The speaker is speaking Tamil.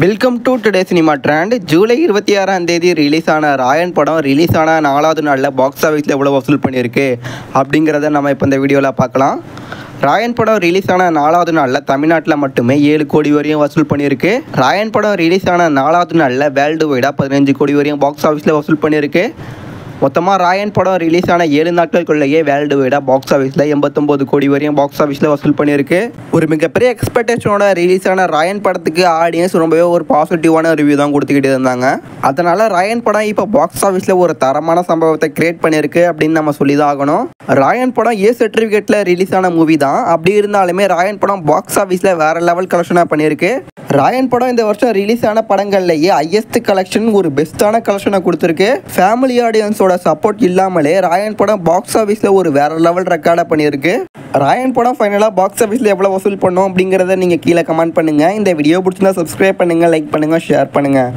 Welcome to today cinema trend. July 26 release ஆன ராயன் படம் ரிலீஸ் ஆன 4வது நாளில் பாக்ஸ் ஆஃபீஸில் எவ்வளோ வசூல் பண்ணியிருக்கு அப்படிங்கிறத நம்ம இப்போ இந்த வீடியோவில் பார்க்கலாம். ராயன் படம் ரிலீஸ் ஆன 4வது நாளில் தமிழ்நாட்டில் மட்டுமே 7 கோடி வரையும் வசூல் பண்ணியிருக்கு. ராயன் படம் ரிலீஸ் ஆன 4வது நாளில் வேர்ல்டு வைடாக 15 கோடி வரையும் பாக்ஸ் ஆஃபீஸில் வசூல் பண்ணியிருக்கு. மொத்தமாக ராயன் படம் ரிலீஸ் ஆன 7 நாட்களுக்குள்ளேயே வேர்ல்டு வைடாக பாக்ஸ் ஆஃபீஸில் 89 கோடி வரையும் பாக்ஸ் ஆஃபீஸில் வசூல் பண்ணியிருக்கு. ஒரு மிகப்பெரிய எக்ஸ்பெக்டேஷனோட ரிலீஸ் ஆன ராயன் படத்துக்கு ஆடியன்ஸ் ரொம்பவே ஒரு பாசிட்டிவான ரிவ்யூ தான் கொடுத்துக்கிட்டு இருந்தாங்க. அதனால் ராயன் படம் இப்போ பாக்ஸ் ஆஃபீஸில் ஒரு தரமான சம்பவத்தை கிரியேட் பண்ணியிருக்கு அப்படின்னு நம்ம சொல்லி தான் ஆகணும். ராயன் படம் ஏ சர்டிஃபிகேட்டில் ரிலீஸ் ஆன மூவி தான். அப்படி இருந்தாலுமே ராயன் படம் பாக்ஸ் ஆஃபீஸில் வேறு லெவல் கலெக்ஷனாக பண்ணியிருக்கு. ராயன் படம் இந்த வருஷம் ரிலீஸ் ஆன படங்கள்லேயே ஹையஸ்ட் கலெக்ஷன், ஒரு பெஸ்ட்டான கலெக்ஷனை கொடுத்துருக்கு. ஃபேமிலி ஆடியன்ஸோட சப்போர்ட் இல்லாமலே ராயன் படம் பாக்ஸ் ஆஃபீஸில் ஒரு வேற லெவல் ரெக்கார்டை பண்ணியிருக்கு. ராயன் படம் ஃபைனலாக பாக்ஸ் ஆஃபீஸில் எவ்வளோ வசூல் பண்ணோம் அப்படிங்கிறத நீங்கள் கீழே கமெண்ட் பண்ணுங்கள். இந்த வீடியோ பிடிச்சிருந்தா சப்ஸ்கிரைப் பண்ணுங்கள், லைக் பண்ணுங்கள், ஷேர் பண்ணுங்கள்.